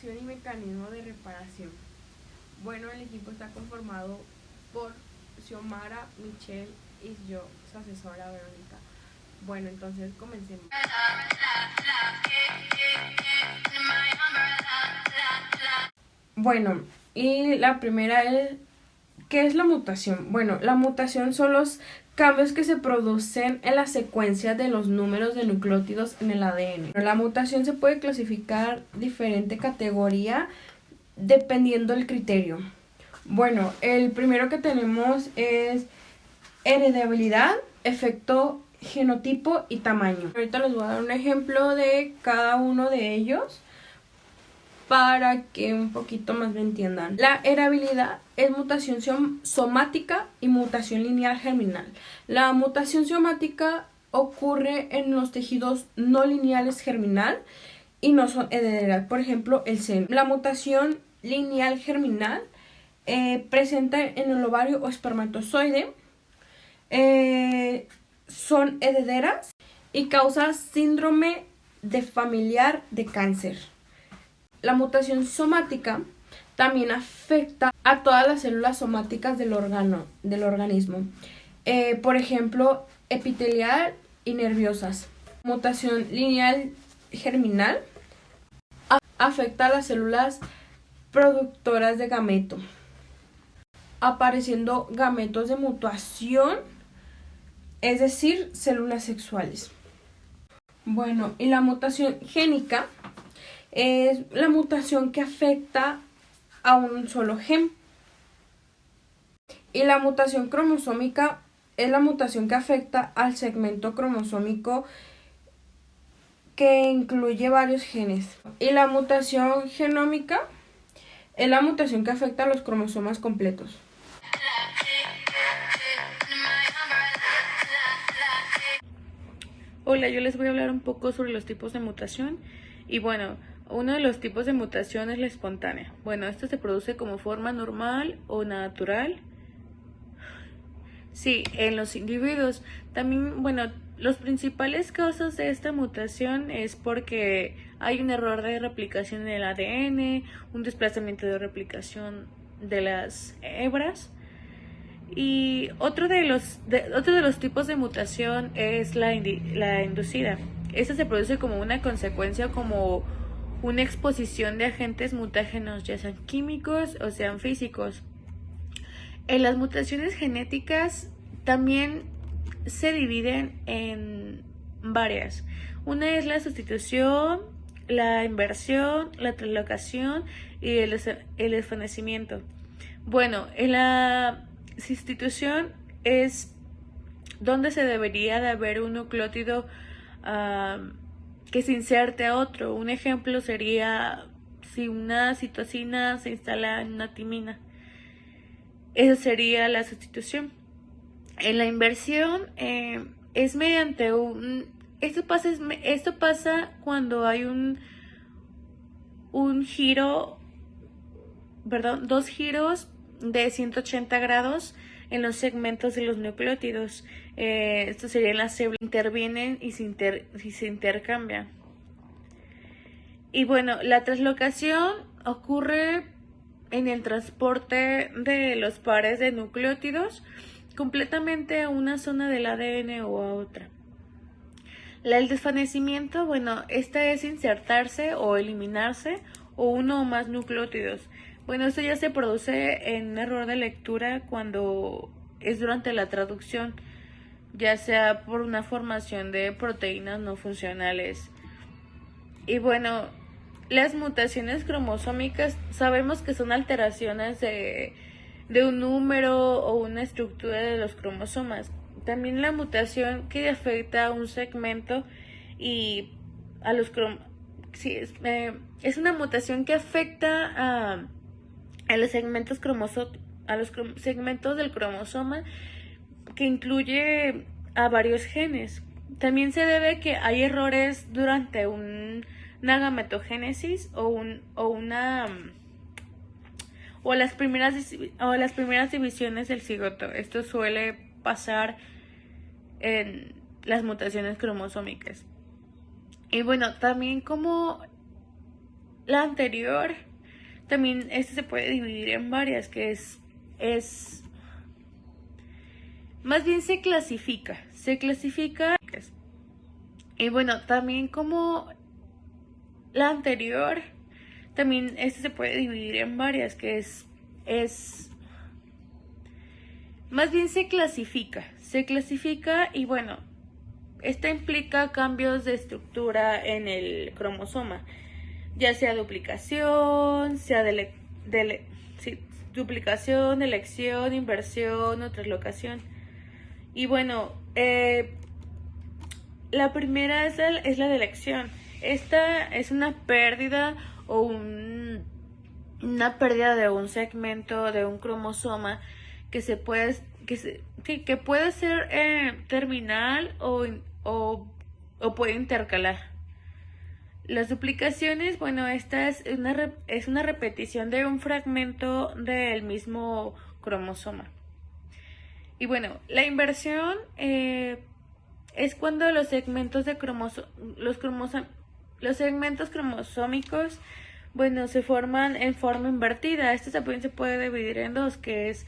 Mutación y mecanismo de reparación. Bueno, el equipo está conformado por Xiomara, Michelle y yo, su asesora Verónica. Bueno, entonces comencemos. Bueno, y la primera es, ¿qué es la mutación? Bueno, la mutación son los cambios que se producen en la secuencia de los números de nucleótidos en el ADN. La mutación se puede clasificar diferente categoría dependiendo del criterio. Bueno, el primero que tenemos es heredabilidad, efecto, genotipo y tamaño. Ahorita les voy a dar un ejemplo de cada uno de ellos para que un poquito más me entiendan. La heredabilidad es mutación somática y mutación lineal germinal. La mutación somática ocurre en los tejidos no lineales germinal y no son hereditarias, por ejemplo, el seno. La mutación lineal germinal presenta en el ovario o espermatozoide, son herederas y causa síndrome de familiar de cáncer. La mutación somática también afecta a todas las células somáticas del organismo, por ejemplo, epitelial y nerviosas. Mutación lineal germinal afecta a las células productoras de gameto, apareciendo gametos de mutación, es decir, células sexuales. Bueno, y la mutación génica es la mutación que afecta a un solo gen. Y la mutación cromosómica es la mutación que afecta al segmento cromosómico que incluye varios genes. Y la mutación genómica es la mutación que afecta a los cromosomas completos. Hola, yo les voy a hablar un poco sobre los tipos de mutación. Y bueno, uno de los tipos de mutación es la espontánea. Bueno, esto se produce como forma normal o natural. Sí, en los individuos. También, bueno, los principales causas de esta mutación es porque hay un error de replicación en el ADN, un desplazamiento de replicación de las hebras. Y otro de los tipos de mutación es la inducida. Esta se produce como una consecuencia, como una exposición de agentes mutágenos, ya sean químicos o sean físicos. En las mutaciones genéticas también se dividen en varias. Una es la sustitución, la inversión, la translocación y el desvanecimiento. Bueno, en la sustitución es donde se debería de haber un nucleótido que se inserte a otro. Un ejemplo sería si una citosina se instala en una timina. Esa sería la sustitución. En la inversión es mediante esto pasa cuando hay un giro, perdón, dos giros de 180 grados en los segmentos de los nucleótidos. Esto sería en las células, intervienen y se intercambian. Y bueno, la translocación ocurre en el transporte de los pares de nucleótidos completamente a una zona del ADN o a otra. El desvanecimiento, bueno, esta es insertarse o eliminarse o uno o más nucleótidos. Bueno, esto ya se produce en un error de lectura cuando es durante la traducción, ya sea por una formación de proteínas no funcionales. Y bueno, las mutaciones cromosómicas sabemos que son alteraciones de un número o una estructura de los cromosomas. También la mutación que afecta a un segmento y a los es una mutación que afecta a los segmentos segmentos del cromosoma, que incluye a varios genes. También se debe que hay errores durante una gametogénesis o las primeras divisiones del cigoto. Esto suele pasar en las mutaciones cromosómicas. Y bueno, también como la anterior, también este se puede dividir en varias, que es más bien se clasifica. Y bueno, también como la anterior, también este se puede dividir en varias, que es más bien se clasifica y bueno, esta implica cambios de estructura en el cromosoma, ya sea duplicación, sí, duplicación, elección, inversión o translocación. Y bueno, la primera es la de elección. Esta es una pérdida o una pérdida de un segmento de un cromosoma que puede ser terminal o puede intercalar. Las duplicaciones, bueno, esta es una repetición de un fragmento del mismo cromosoma. Y bueno, la inversión es cuando los segmentos cromosómicos, bueno, se forman en forma invertida. Este también se puede dividir en dos, que es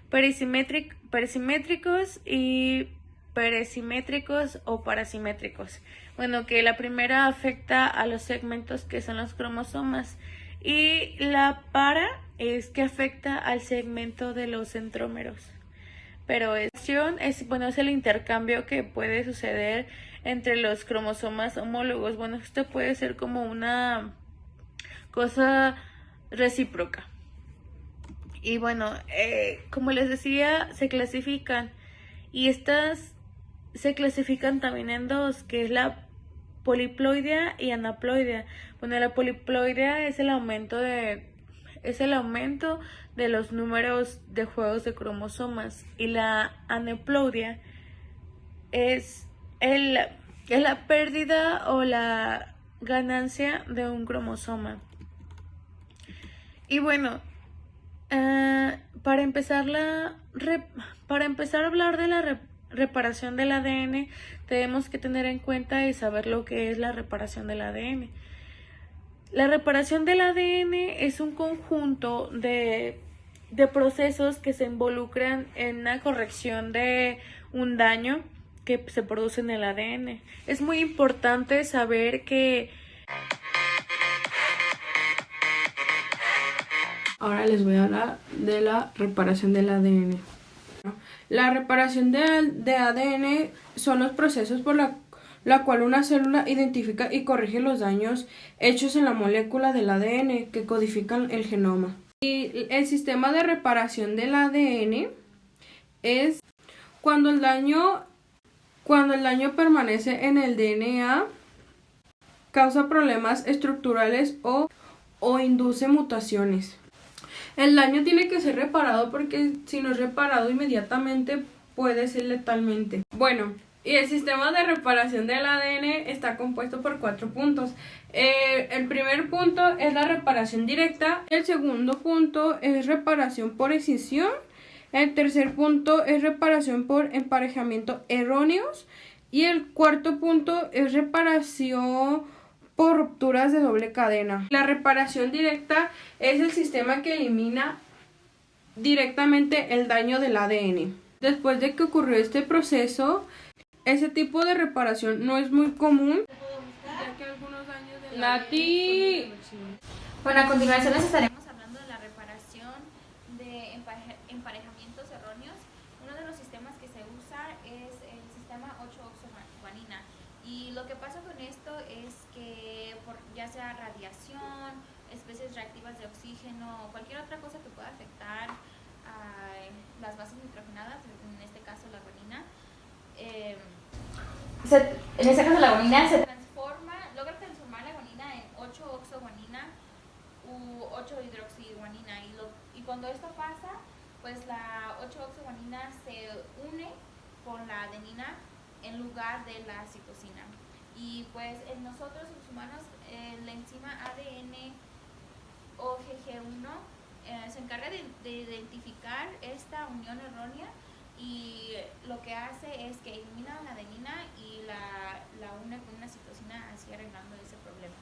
perisimétricos y perisimétricos o parasimétricos. Bueno, que la primera afecta a los segmentos que son los cromosomas y la para es que afecta al segmento de los centrómeros. Pero es el intercambio que puede suceder entre los cromosomas homólogos. Bueno, esto puede ser como una cosa recíproca. Y bueno, como les decía, se clasifican. Y estas se clasifican también en dos, que es la poliploidea y anaploidea. Bueno, la poliploidea es el aumento de los números de juegos de cromosomas, y la aneuploidia es la pérdida o la ganancia de un cromosoma. Y bueno, para empezar a hablar de la reparación del ADN, tenemos que tener en cuenta y saber lo que es la reparación del ADN. La reparación del ADN es un conjunto de procesos que se involucran en la corrección de un daño que se produce en el ADN. Es muy importante saber que... Ahora les voy a hablar de la reparación del ADN. La reparación de ADN son los procesos por la cual una célula identifica y corrige los daños hechos en la molécula del ADN que codifican el genoma. Y el sistema de reparación del ADN es cuando el daño permanece en el DNA, causa problemas estructurales o induce mutaciones. El daño tiene que ser reparado porque si no es reparado inmediatamente puede ser letalmente. Bueno, y el sistema de reparación del ADN está compuesto por 4 puntos. El primer punto es la reparación directa, el segundo punto es reparación por escisión, el tercer punto es reparación por emparejamiento erróneos y el cuarto punto es reparación por rupturas de doble cadena. La reparación directa es el sistema que elimina directamente el daño del ADN. Después de que ocurrió este proceso, ese tipo de reparación no es muy común, ya que algunos daños de Nati. Bueno, a continuación les estaremos hablando de la reparación de emparejamientos erróneos. Uno de los sistemas que se usa es el sistema 8-oxoguanina. Y lo que pasa con esto es que ya sea radiación, especies reactivas de oxígeno o cualquier otra cosa que pueda afectar a las bases nitrogenadas, en este caso la guanina, logra transformar la guanina en 8-oxoguanina u 8-hidroxiguanina, y cuando esto pasa, pues la 8-oxoguanina se une con la adenina en lugar de la citosina. Y pues en nosotros, los humanos, la enzima ADN OGG1 se encarga de identificar esta unión errónea y lo que hace es que elimina la adenina y la une con una citosina, así arreglando ese problema.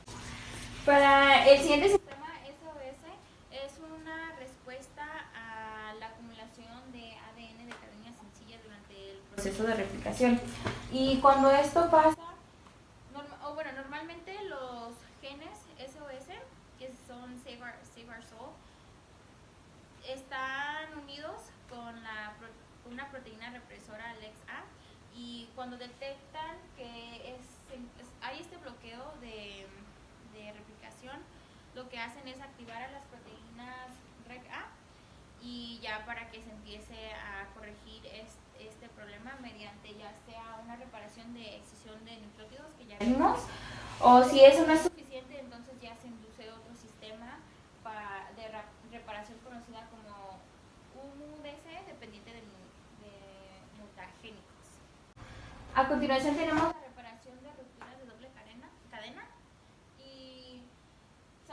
Para el siguiente sistema SOS es una respuesta a la acumulación de ADN de cadena sencilla durante el proceso de replicación. Y cuando esto pasa, normalmente los genes SOS, que son Save Our Soul, están unidos con una proteína represora LEX-A, y cuando detectan que hay este bloqueo de replicación, lo que hacen es activar a las proteínas REC-A, y ya para que se empiece a corregir este problema mediante ya sea una reparación de excisión de nucleótidos, que ya vimos, o si eso no es suficiente, entonces ya se induce otro sistema de reparación conocida como UDC, dependiente de mutagénicos. A continuación tenemos la reparación de rupturas de doble cadena, y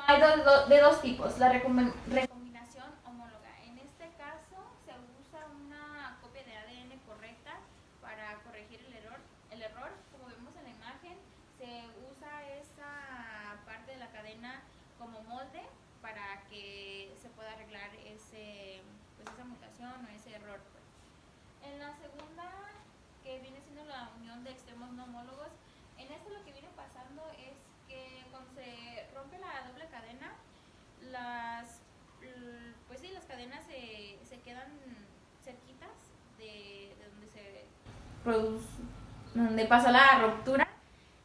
hay de dos tipos: la recombinación homóloga. En este caso se usa una copia de ADN correcta para corregir el error. Como vemos en la imagen, se usa esa parte de la cadena como molde para que se pueda arreglar esa mutación o ese error. En la segunda, que viene siendo la unión de extremos no homólogos, en esto lo que viene pasando es que cuando se rompe la doble cadena, las cadenas se quedan cerquitas de donde pasa la ruptura,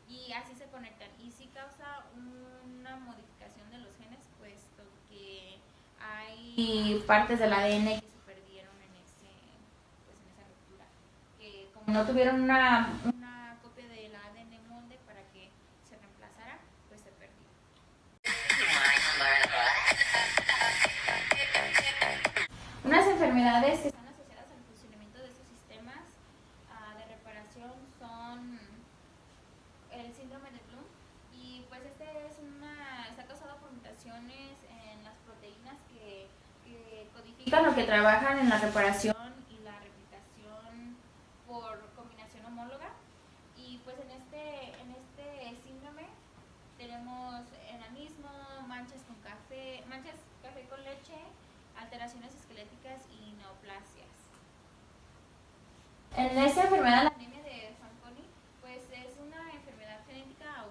y así se conectan, y sí causa una modificación de los genes, puesto que hay partes del ADN que se perdieron en esa ruptura, que como no tuvieron una copia del ADN molde para que se reemplazara, pues se perdió. Unas enfermedades que están asociadas al funcionamiento de estos sistemas de reparación son el síndrome de Bloom, y pues está causado por mutaciones en las proteínas que codifican o que trabajan en la reparación y la replicación por combinación homóloga. Y pues en este síndrome tenemos enanismo, manchas café con leche, alteraciones esqueléticas y neoplasias. En esta enfermedad, la anemia de Fanconi, pues es una enfermedad genética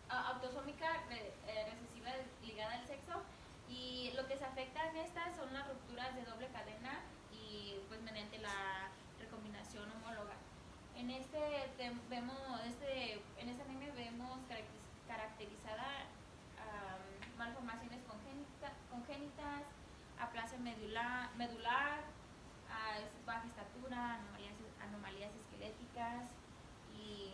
autosómica recesiva ligada al sexo, y lo que se afecta en estas son las rupturas de doble cadena y pues mediante la recombinación homóloga. En esta anemia vemos caracterizada malformaciones congénitas, aplasia medular, baja estatura, anomalías esqueléticas y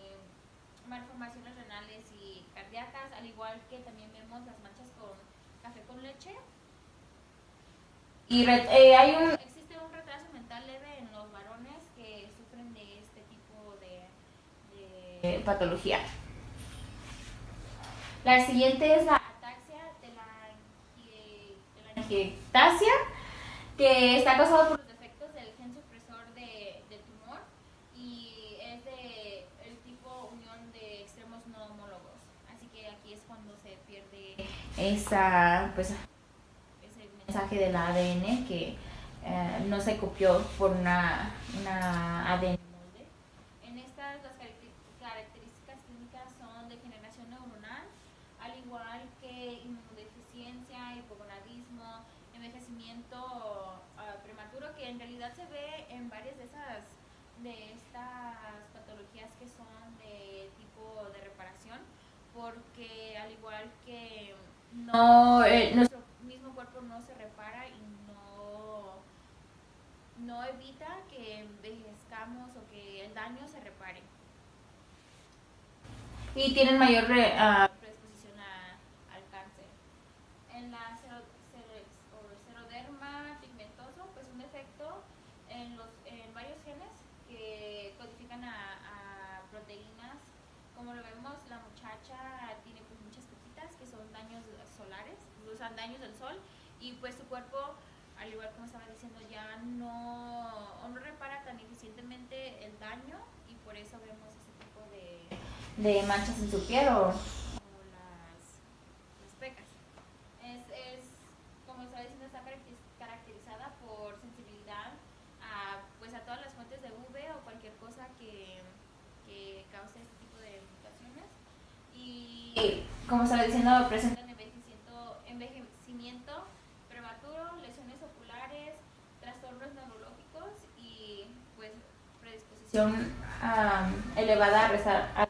malformaciones renales y cardíacas, al igual que también vemos las manchas con café con leche. Y existe un retraso mental leve en los varones que sufren de este tipo de patología. La siguiente es la ataxia telangiectasia, que está causada por los defectos del gen supresor del tumor, y es el tipo unión de extremos no homólogos. Así que aquí es cuando se pierde ese mensaje del ADN que no se copió por una ADN molde. En estas, las características clínicas son degeneración neuronal, al igual que inmunodeficiencia, hipogonadismo, envejecimiento prematuro, que en realidad se ve en varias de estas patologías que son de tipo de reparación, porque al igual que nuestro mismo cuerpo no se repara y no evita que envejezcamos o que el daño se repare, y tienen mayor predisposición al cáncer. En la seroderma pigmentoso, pues un defecto en varios genes que codifican a proteínas. Como lo vemos, la muchacha tiene pues muchas pequitas que son daños solares, usan daños del sol, y pues su cuerpo al igual como estaba diciendo, ya no repara tan eficientemente el daño y por eso vemos ese tipo de manchas en su piel o las pecas. Como estaba diciendo, está caracterizada por sensibilidad pues a todas las fuentes de UV o cualquier cosa que cause este tipo de mutaciones. Y como estaba diciendo, presentan envejecimiento prematuro, lesiones oculares, trastornos neurológicos y pues predisposición elevada a